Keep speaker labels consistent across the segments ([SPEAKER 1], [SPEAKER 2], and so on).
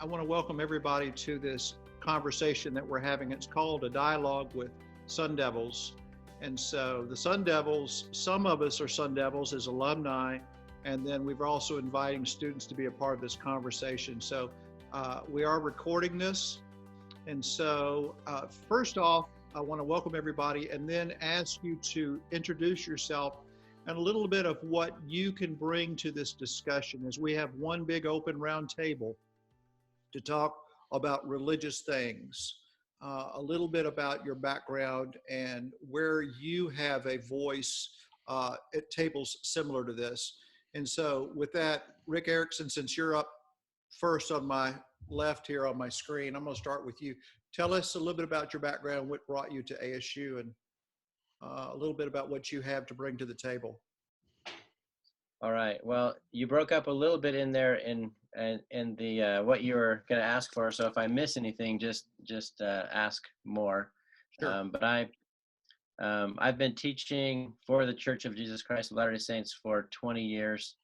[SPEAKER 1] I want to welcome everybody to this conversation that we're having. It's called A Dialogue with Sun Devils. And so the Sun Devils, some of us are Sun Devils as alumni, and then we're also inviting students to be a part of this conversation. So we are recording this. And so first off, I want to welcome everybody and then ask you to introduce yourself and a little bit of what you can bring to this discussion, as we have one big open round table to talk about religious things, a little bit about your background and where you have a voice at tables similar to this. And so with that, Rick Erekson, since you're up first on my left here on my screen, I'm going to start with you. Tell us a little bit about your background, what brought you to ASU, and a little bit about what you have to bring to the table.
[SPEAKER 2] All right. Well, you broke up a little bit in there in the what you were going to ask for. So if I miss anything, just ask more.
[SPEAKER 1] Sure.
[SPEAKER 2] But I've been teaching for the Church of Jesus Christ of Latter-day Saints for 20 years.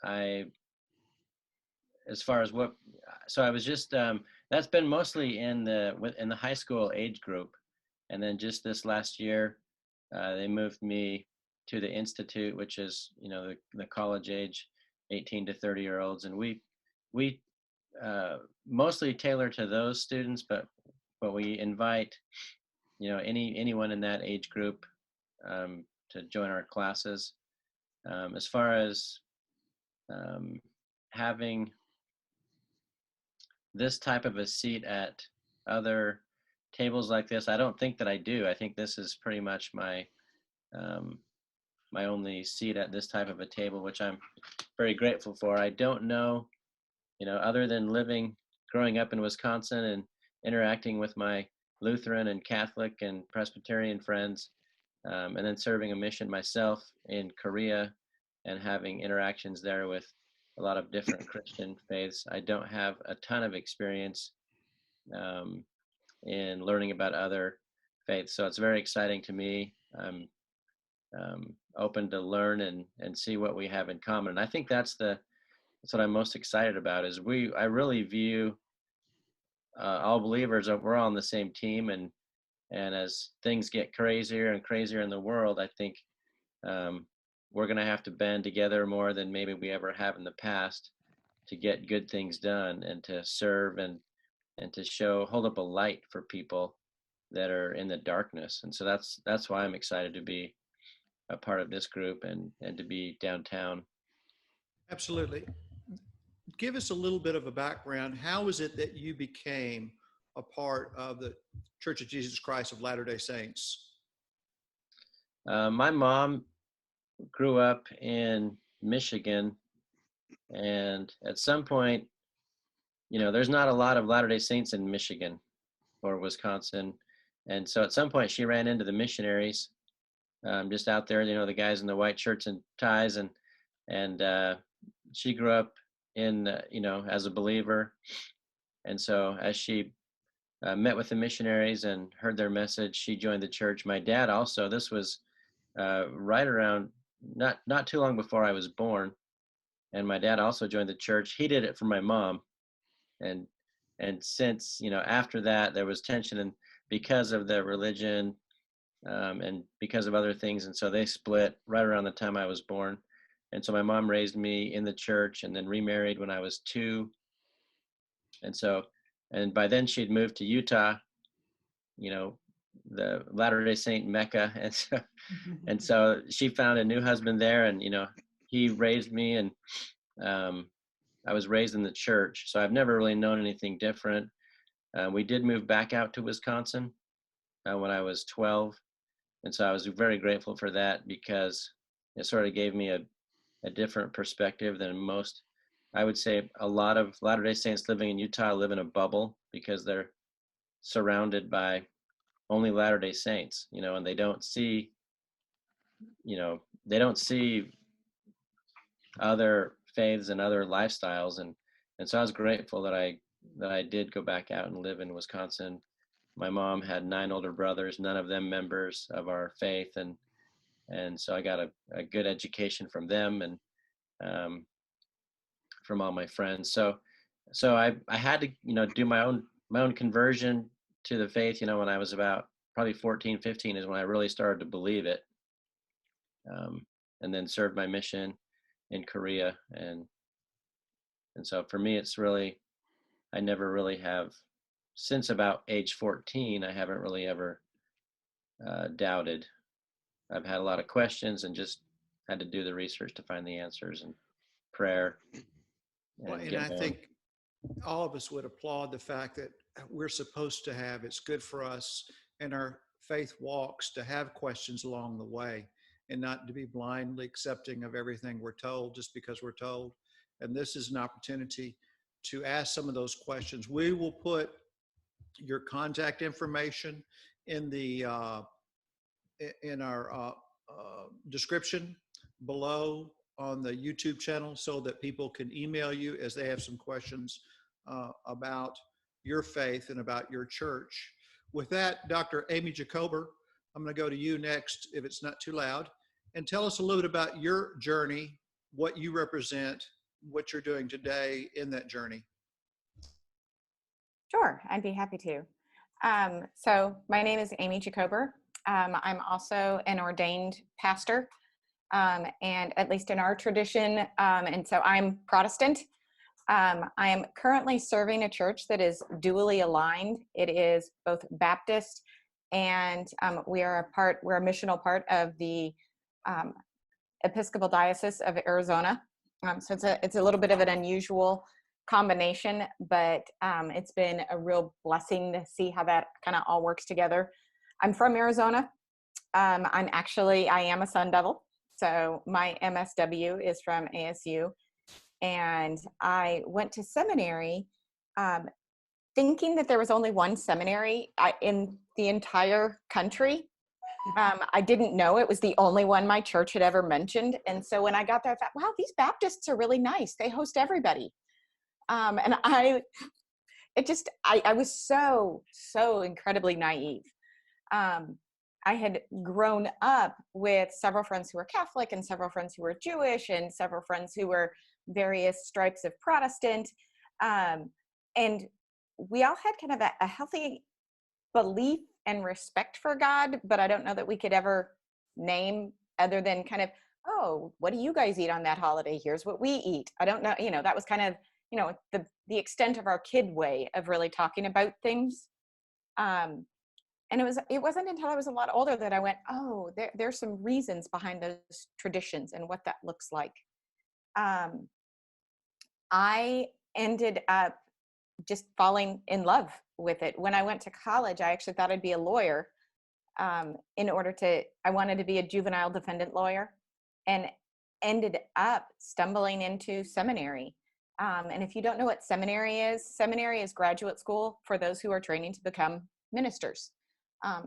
[SPEAKER 2] As far as what, so I was just that's been mostly in the high school age group, and then just this last year, they moved me to the Institute, which is, the college age 18 to 30-year-olds, and we mostly tailor to those students, but we invite anyone in that age group to join our classes. As far as having this type of a seat at other tables like this, I don't think that I do. I think this is pretty much my only seat at this type of a table, which I'm very grateful for. I don't know, other than growing up in Wisconsin and interacting with my Lutheran and Catholic and Presbyterian friends, and then serving a mission myself in Korea and having interactions there with a lot of different Christian faiths, I don't have a ton of experience in learning about other faiths. So it's very exciting to me. I'm open to learn and see what we have in common. And I think that's what I'm most excited about, is I really view all believers, we're all on the same team, and as things get crazier and crazier in the world, I think we're going to have to band together more than maybe we ever have in the past to get good things done and to serve and to hold up a light for people that are in the darkness. And so that's why I'm excited to be a part of this group and to be downtown.
[SPEAKER 1] Absolutely. Give us a little bit of a background. How is it that you became a part of the Church of Jesus Christ of Latter-day Saints?
[SPEAKER 2] My mom grew up in Michigan, and at some point, there's not a lot of Latter-day Saints in Michigan or Wisconsin, and so at some point she ran into the missionaries just out there, the guys in the white shirts and ties, and she grew up in as a believer. And so as she met with the missionaries and heard their message, she joined the church. My dad also, this was right around not too long before I was born, and my dad also joined the church. He did it for my mom, and since after that there was tension, and because of the religion and because of other things, and so they split right around the time I was born. And so my mom raised me in the church and then remarried when I was 2, and by then she'd moved to Utah, the Latter-day Saint Mecca, and so she found a new husband there, and he raised me, and I was raised in the church, so I've never really known anything different. We did move back out to Wisconsin when I was 12, and so I was very grateful for that, because it sort of gave me a different perspective than most. I would say a lot of Latter-day Saints living in Utah live in a bubble because they're surrounded by only Latter-day Saints, and they don't see other faiths and other lifestyles, and so I was grateful that I did go back out and live in Wisconsin. My mom had 9 older brothers, none of them members of our faith, and so I got a good education from them, and from all my friends. So I had to, do my own conversion to the faith, when I was about probably 14, 15 is when I really started to believe it. And then served my mission in Korea. And so for me, it's really, I never really have, since about age 14, I haven't really ever doubted. I've had a lot of questions and just had to do the research to find the answers and prayer.
[SPEAKER 1] And I think all of us would applaud the fact that we're supposed to have, it's good for us in our faith walks to have questions along the way and not to be blindly accepting of everything we're told just because we're told. And this is an opportunity to ask some of those questions. We will put your contact information in the in our description below on the YouTube channel so that people can email you as they have some questions about your faith and about your church. With that, Dr. Amy Jacober, I'm going to go to you next, if it's not too loud, and tell us a little bit about your journey, what you represent, what you're doing today in that journey.
[SPEAKER 3] Sure, I'd be happy to. So my name is Amy Jacober. I'm also an ordained pastor, and at least in our tradition, and so I'm Protestant. I am currently serving a church that is dually aligned. It is both Baptist and we're a missional part of the Episcopal Diocese of Arizona. So it's a little bit of an unusual combination, but it's been a real blessing to see how that kind of all works together. I'm from Arizona. I am a Sun Devil. So my MSW is from ASU. And I went to seminary thinking that there was only one seminary in the entire country. I didn't know it was the only one my church had ever mentioned. And so when I got there, I thought, wow, these Baptists are really nice. They host everybody. And I was so incredibly naive. I had grown up with several friends who were Catholic and several friends who were Jewish and several friends who were various stripes of Protestant. And we all had kind of a healthy belief and respect for God, but I don't know that we could ever name other than kind of, oh, what do you guys eat on that holiday? Here's what we eat. I don't know, that was kind of, the extent of our kid way of really talking about things. And it wasn't until I was a lot older that I went, oh, there's some reasons behind those traditions and what that looks like. I ended up just falling in love with it. When I went to college, I actually thought I'd be a lawyer. I wanted to be a juvenile defendant lawyer, and ended up stumbling into seminary. And if you don't know what seminary is graduate school for those who are training to become ministers.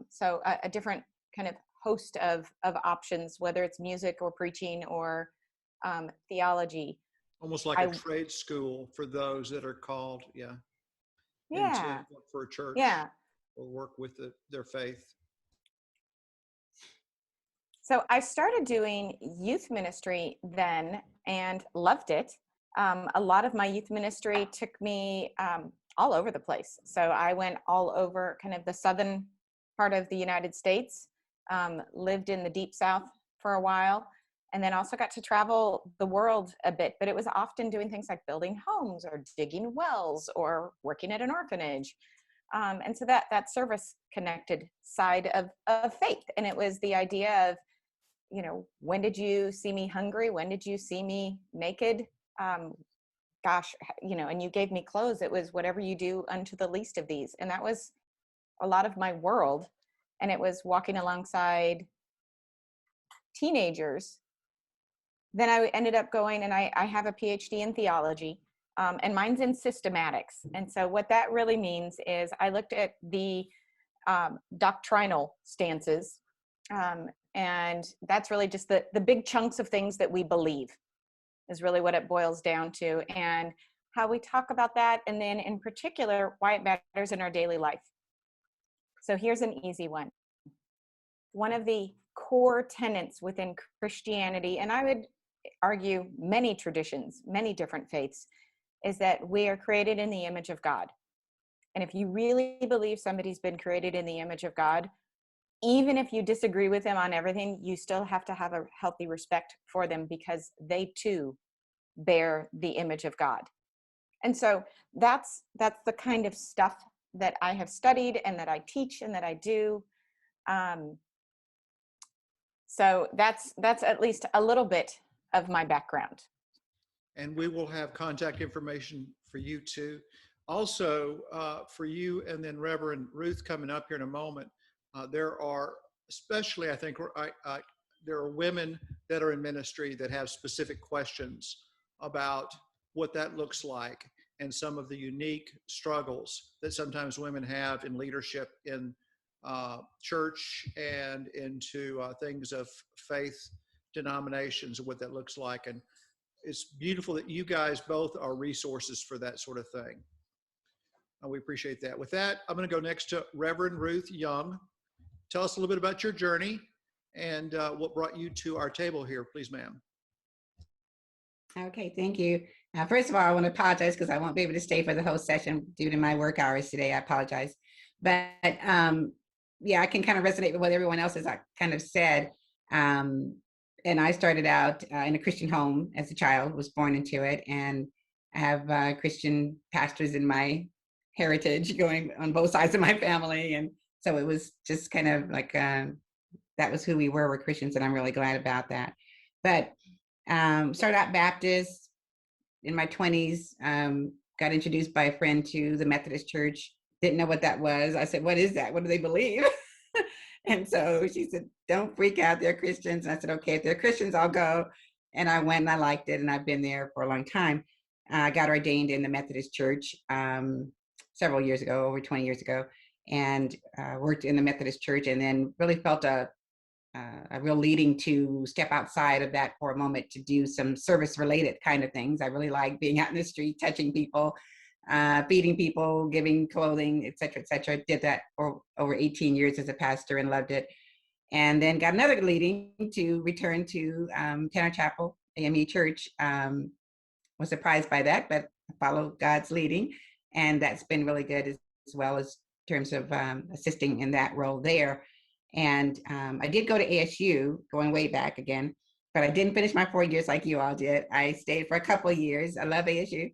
[SPEAKER 3] So a different kind of host of options, whether it's music or preaching or theology.
[SPEAKER 1] Almost like a trade school for those that are called,
[SPEAKER 3] yeah,
[SPEAKER 1] into for a church, or work with their faith.
[SPEAKER 3] So I started doing youth ministry then and loved it. A lot of my youth ministry took me all over the place. So I went all over kind of the southern part of the United States, lived in the deep South for a while, and then also got to travel the world a bit, but it was often doing things like building homes or digging wells or working at an orphanage. And so that service connected side of faith. And it was the idea of, when did you see me hungry? When did you see me naked? And you gave me clothes. It was whatever you do unto the least of these. And that was a lot of my world. And it was walking alongside teenagers. Then I ended up going, and I have a PhD in theology, and mine's in systematics. And so what that really means is I looked at the doctrinal stances, and that's really just the big chunks of things that we believe is really what it boils down to, and how we talk about that, and then in particular, why it matters in our daily life. So here's an easy one. One of the core tenets within Christianity, and I would argue many traditions, many different faiths, is that we are created in the image of God. And if you really believe somebody's been created in the image of God, even if you disagree with them on everything, you still have to have a healthy respect for them, because they too bear the image of God. And so that's the kind of stuff that I have studied and that I teach and that I do. So that's at least a little bit of my background.
[SPEAKER 1] And we will have contact information for you too. Also, for you and then Reverend Ruth coming up here in a moment, there are, especially I think, there are women that are in ministry that have specific questions about what that looks like and some of the unique struggles that sometimes women have in leadership in church and into things of faith denominations and what that looks like. And it's beautiful that you guys both are resources for that sort of thing. We appreciate that. With that, I'm going to go next to Reverend Ruth Young. Tell us a little bit about your journey and what brought you to our table here, please, ma'am.
[SPEAKER 4] Okay, thank you. First of all, I want to apologize because I won't be able to stay for the whole session due to my work hours today. I apologize. But yeah, I can kind of resonate with what everyone else has kind of said. And I started out in a Christian home as a child, was born into it, and I have Christian pastors in my heritage going on both sides of my family. And so it was just kind of like, that was who we were Christians, and I'm really glad about that. But started out Baptist in my 20s, got introduced by a friend to the Methodist church, didn't know what that was. I said, what is that? What do they believe? And so she said, don't freak out, they're Christians. And I said, okay, if they're Christians, I'll go. And I went and I liked it, and I've been there for a long time. I got ordained in the Methodist church several years ago, over 20 years ago, and worked in the Methodist church, and then really felt a real leading to step outside of that for a moment to do some service related kind of things. I really like being out in the street, touching people, feeding people, giving clothing, et cetera, et cetera. Did that for over 18 years as a pastor and loved it. And then got another leading to return to Tanner Chapel, AME Church. Was surprised by that, but followed God's leading. And that's been really good as well as in terms of assisting in that role there. And I did go to ASU, going way back again, but I didn't finish my 4 years like you all did. I stayed for a couple of years. I love ASU.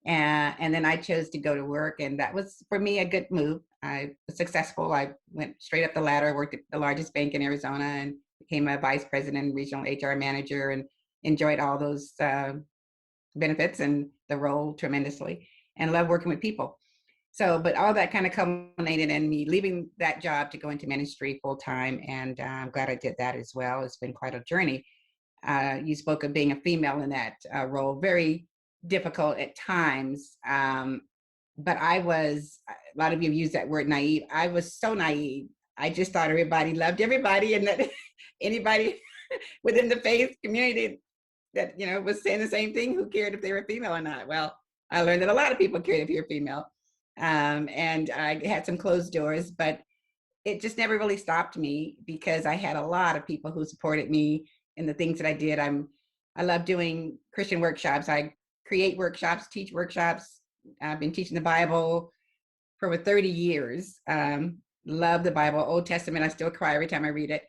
[SPEAKER 4] And then I chose to go to work, and that was, for me, a good move. I was successful. I went straight up the ladder, worked at the largest bank in Arizona, and became a vice president and regional HR manager, and enjoyed all those benefits and the role tremendously, and love working with people. So, but all that kind of culminated in me leaving that job to go into ministry full time, and I'm glad I did that as well. It's been quite a journey. You spoke of being a female in that role, very difficult at times, but I was, a lot of you use that word naive. I was so naive. I just thought everybody loved everybody, and that anybody within the faith community that, you know, was saying the same thing, who cared if they were female or not? Well, I learned that a lot of people cared if you're female. And I had some closed doors, but it just never really stopped me, because I had a lot of people who supported me in the things that I did. I love doing Christian workshops. I create workshops, teach workshops. I've been teaching the Bible for over 30 years. Love the Bible, Old Testament. I still cry every time I read it.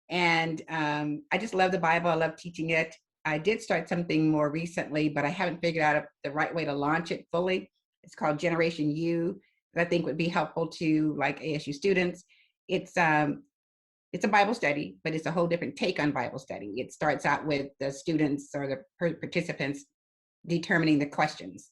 [SPEAKER 4] And I just love the Bible. I love teaching it. I did start something more recently, but I haven't figured out the right way to launch it fully. It's called Generation U, that I think would be helpful to like ASU students. It's a Bible study, but it's a whole different take on Bible study. It starts out with the students or the participants determining the questions,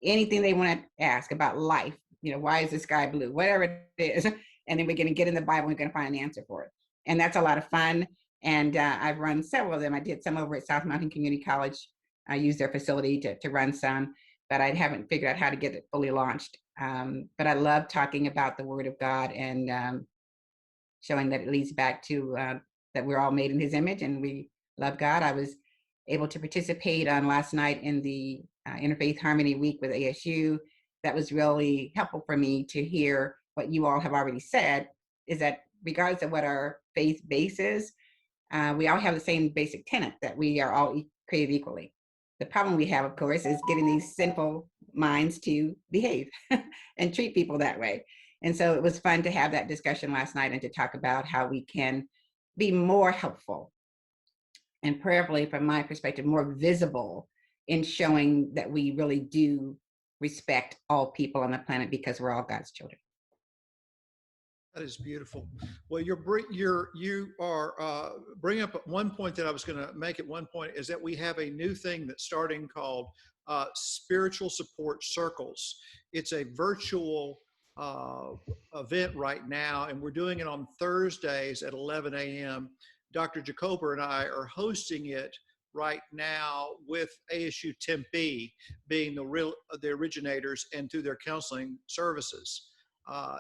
[SPEAKER 4] anything they want to ask about life. You know, why is the sky blue? Whatever it is, and then we're going to get in the Bible and we're going to find an answer for it. And that's a lot of fun. And I've run several of them. I did some over at South Mountain Community College. I used their facility to run some, but I haven't figured out how to get it fully launched. But I love talking about the Word of God and showing that it leads back to that we're all made in His image and we love God. I was able to participate on last night in the Interfaith Harmony Week with ASU. That was really helpful for me to hear what you all have already said, is that regardless of what our faith base is, we all have the same basic tenet, that we are all created equally. The problem we have, of course, is getting these sinful minds to behave and treat people that way. And so it was fun to have that discussion last night and to talk about how we can be more helpful and prayerfully, from my perspective, more visible in showing that we really do respect all people on the planet because we're all God's children.
[SPEAKER 1] That is beautiful. Well, you are bringing up one point that I was going to make at one point, is that we have a new thing that's starting called spiritual support circles. It's a virtual event right now, and we're doing it on Thursdays at 11 a.m. Dr. Jacober and I are hosting it right now, with ASU Tempe being the originators and through their counseling services.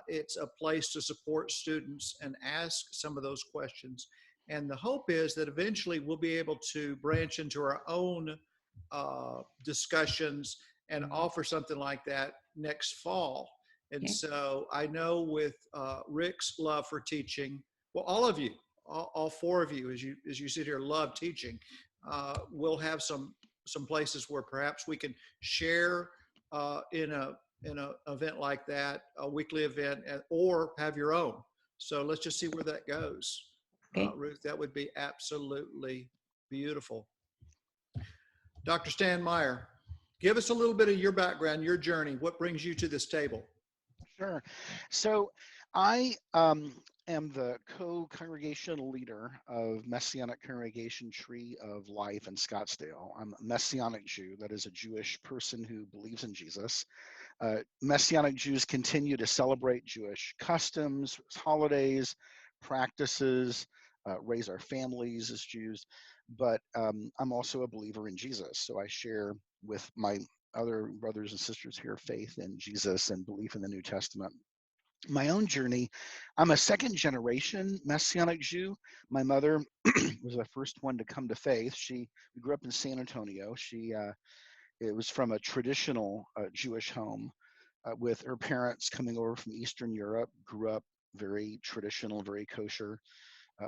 [SPEAKER 1] It's a place to support students and ask some of those questions. And the hope is that eventually we'll be able to branch into our own discussions and offer something like that next fall. And so I know with Rick's love for teaching, well, all of you, all four of you, as you sit here, love teaching. We'll have some places where perhaps we can share in an event like that, a weekly event, or have your own. So let's just see where that goes.
[SPEAKER 4] Okay.
[SPEAKER 1] Ruth, that would be absolutely beautiful. Dr. Stan Meyer, give us a little bit of your background, your journey. What brings you to this table?
[SPEAKER 5] Sure. So I am the co-congregational leader of Messianic Congregation Tree of Life in Scottsdale. I'm a Messianic Jew, that is a Jewish person who believes in Jesus. Messianic Jews continue to celebrate Jewish customs, holidays, practices, raise our families as Jews, but I'm also a believer in Jesus. So I share with my other brothers and sisters here faith in Jesus and belief in the New Testament. My own journey, I'm a second generation Messianic Jew. My mother was the first one to come to faith. We grew up in San Antonio. It was from a traditional Jewish home with her parents coming over from Eastern Europe, grew up very traditional, very kosher.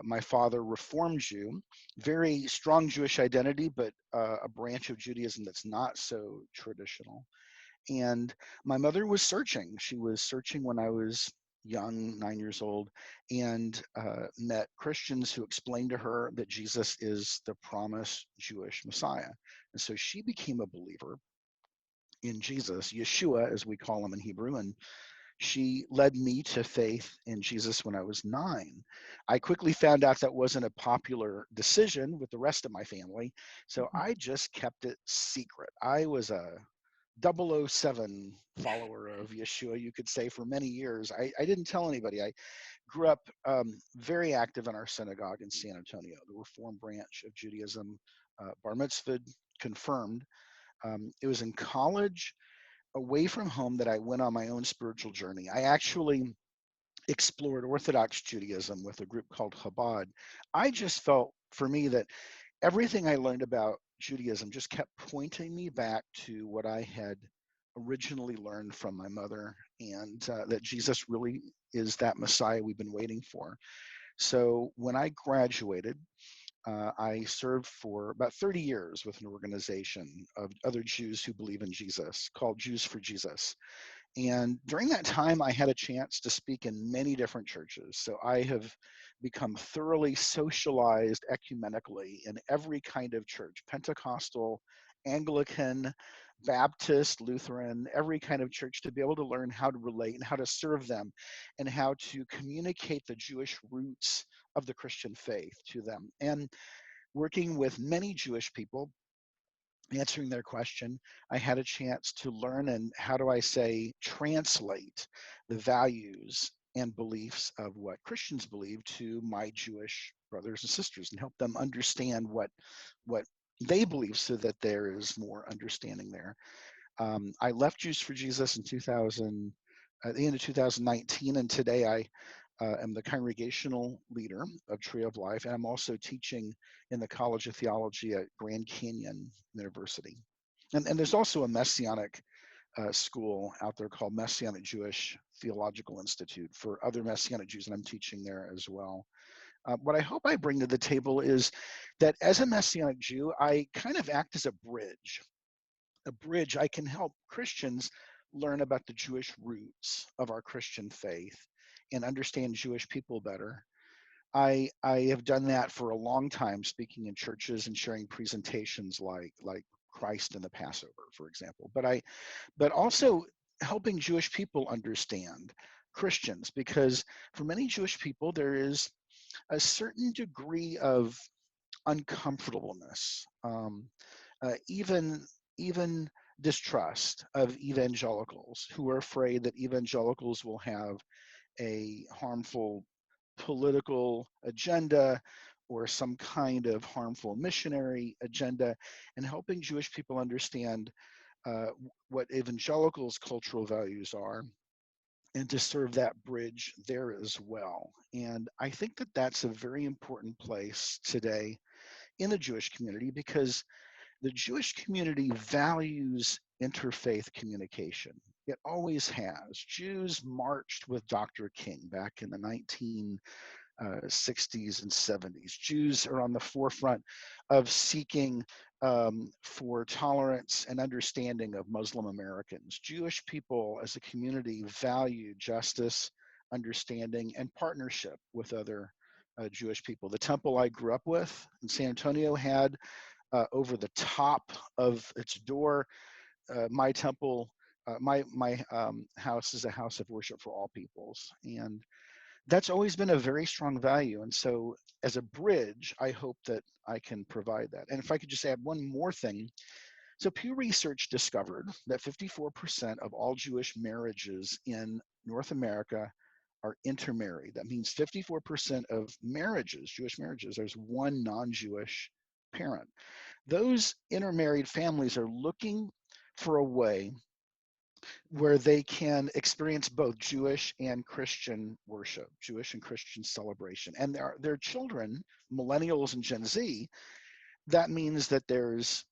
[SPEAKER 5] My father, Reformed Jew, very strong Jewish identity, but a branch of Judaism that's not so traditional. And my mother was searching. She was searching when I was young, 9 years old, and met Christians who explained to her that Jesus is the promised Jewish Messiah. And so she became a believer in Jesus, Yeshua, as we call him in Hebrew, and she led me to faith in Jesus when I was 9. I quickly found out that wasn't a popular decision with the rest of my family, so I just kept it secret. I was a 007 follower of Yeshua, you could say, for many years. I didn't tell anybody. I grew up very active in our synagogue in San Antonio, the Reform branch of Judaism, bar mitzvahed, confirmed. It was in college, away from home, that I went on my own spiritual journey. I actually explored Orthodox Judaism with a group called Chabad. I just felt, for me, that everything I learned about Judaism just kept pointing me back to what I had originally learned from my mother, and that Jesus really is that Messiah we've been waiting for. So when I graduated, I served for about 30 years with an organization of other Jews who believe in Jesus called Jews for Jesus. And during that time, I had a chance to speak in many different churches. So I have become thoroughly socialized ecumenically in every kind of church: Pentecostal, Anglican, Baptist, Lutheran, every kind of church, to be able to learn how to relate and how to serve them and how to communicate the Jewish roots of the Christian faith to them. And working with many Jewish people, answering their question, I had a chance to learn and, how do I say, translate the values and beliefs of what Christians believe to my Jewish brothers and sisters and help them understand what they believe, so that there is more understanding there. I left Jews for Jesus in at the end of 2019, and today I am the congregational leader of Tree of Life, and I'm also teaching in the College of Theology at Grand Canyon University. And there's also a Messianic school out there called Messianic Jewish Theological Institute for other Messianic Jews, and I'm teaching there as well. What I hope I bring to the table is that as a Messianic Jew, I kind of act as a bridge. A bridge, I can help Christians learn about the Jewish roots of our Christian faith and understand Jewish people better. I have done that for a long time, speaking in churches and sharing presentations like Christ and the Passover, for example. But also helping Jewish people understand Christians, because for many Jewish people there is a certain degree of uncomfortableness, even distrust of evangelicals, who are afraid that evangelicals will have a harmful political agenda or some kind of harmful missionary agenda, and helping Jewish people understand what evangelicals' cultural values are, and to serve that bridge there as well. And I think that that's a very important place today in the Jewish community, because the Jewish community values interfaith communication. It always has. Jews marched with Dr. King back in the 1960s and 70s. Jews are on the forefront of seeking for tolerance and understanding of Muslim Americans. Jewish people as a community value justice, understanding, and partnership with other Jewish people. The temple I grew up with in San Antonio had over the top of its door, my temple, my house is a house of worship for all peoples. And that's always been a very strong value. And so as a bridge, I hope that I can provide that. And if I could just add one more thing. So Pew Research discovered that 54% of all Jewish marriages in North America are intermarried. That means 54% of marriages, Jewish marriages, there's one non-Jewish parent. Those intermarried families are looking for a way where they can experience both Jewish and Christian worship, Jewish and Christian celebration. And their children, millennials and Gen Z, that means that there's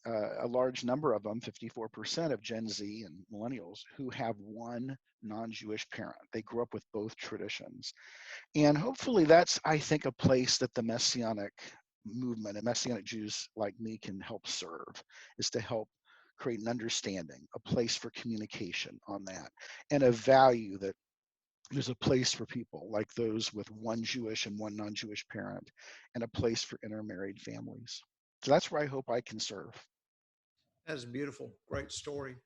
[SPEAKER 5] a large number of them, 54% of Gen Z and millennials, who have one non-Jewish parent. They grew up with both traditions. And hopefully that's, I think, a place that the Messianic movement and Messianic Jews like me can help serve, is to help create an understanding, a place for communication on that, and a value that there's a place for people like those with one Jewish and one non-Jewish parent, and a place for intermarried families. So that's where I hope I can serve.
[SPEAKER 1] That is beautiful. Great story.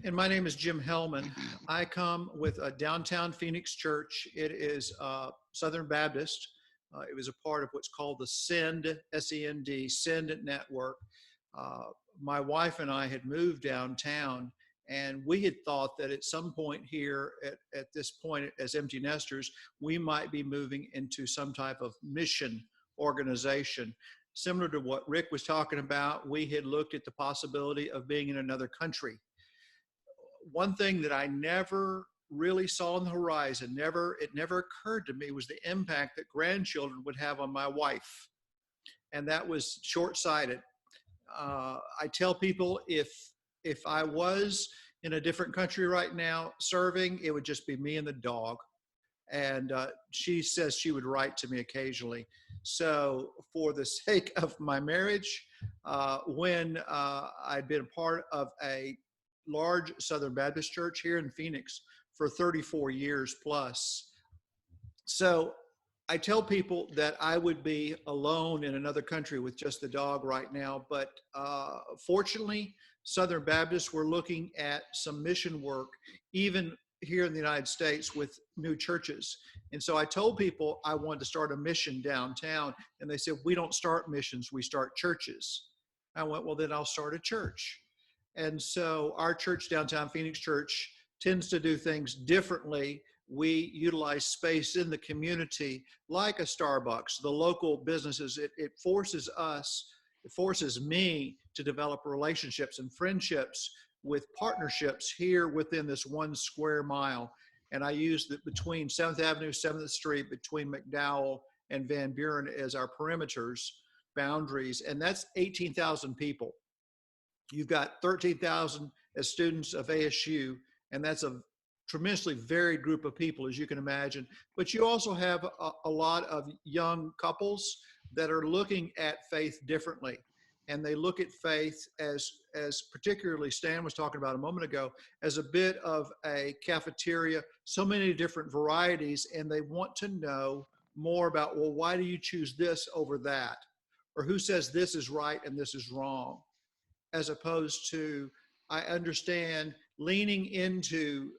[SPEAKER 1] And my name is Jim Hellman. I come with a downtown Phoenix church. It is Southern Baptist. It was a part of what's called the SEND, S-E-N-D, SEND network. My wife and I had moved downtown, and we had thought that at some point here, at this point as empty nesters, we might be moving into some type of mission organization. Similar to what Rick was talking about, we had looked at the possibility of being in another country. One thing that I never really saw on the horizon, it never occurred to me, was the impact that grandchildren would have on my wife. And that was short-sighted. I tell people if I was in a different country right now serving, it would just be me and the dog. And she says she would write to me occasionally. So for the sake of my marriage, when I'd been a part of a large Southern Baptist church here in Phoenix for 34 years plus. So I tell people that I would be alone in another country with just the dog right now, but fortunately, Southern Baptists were looking at some mission work, even here in the United States with new churches. And so I told people I wanted to start a mission downtown, and they said, we don't start missions, we start churches. I went, well, then I'll start a church. And so our church, Downtown Phoenix Church, tends to do things differently. We utilize space in the community like a Starbucks, the local businesses. It forces me to develop relationships and friendships with partnerships here within this 1 square mile. And I use that between 7th Avenue, 7th Street, between McDowell and Van Buren as our perimeters, boundaries. And that's 18,000 people. You've got 13,000 as students of ASU, and that's a tremendously varied group of people, as you can imagine. But you also have a lot of young couples that are looking at faith differently. And they look at faith as particularly Stan was talking about a moment ago, as a bit of a cafeteria, so many different varieties, and they want to know more about, well, why do you choose this over that? Or who says this is right and this is wrong? As opposed to, I understand leaning into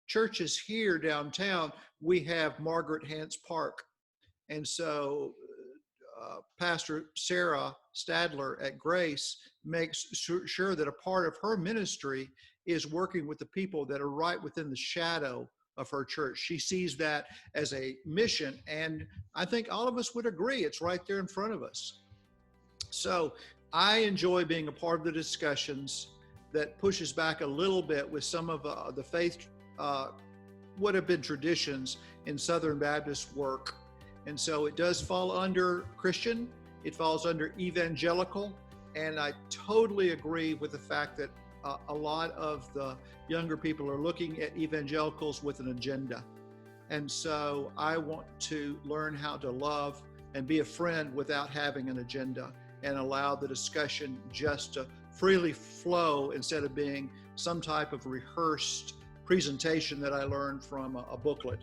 [SPEAKER 1] churches here downtown, we have Margaret Hance Park. And so Pastor Sarah Stadler at Grace makes sure that a part of her ministry is working with the people that are right within the shadow of her church. She sees that as a mission, and I think all of us would agree it's right there in front of us. So I enjoy being a part of the discussions that pushes back a little bit with some of the faith, what have been traditions in Southern Baptist work. And so it does fall under Christian, it falls under evangelical, and I totally agree with the fact that a lot of the younger people are looking at evangelicals with an agenda. And so I want to learn how to love and be a friend without having an agenda, and allow the discussion just to freely flow instead of being some type of rehearsed presentation that I learned from a booklet.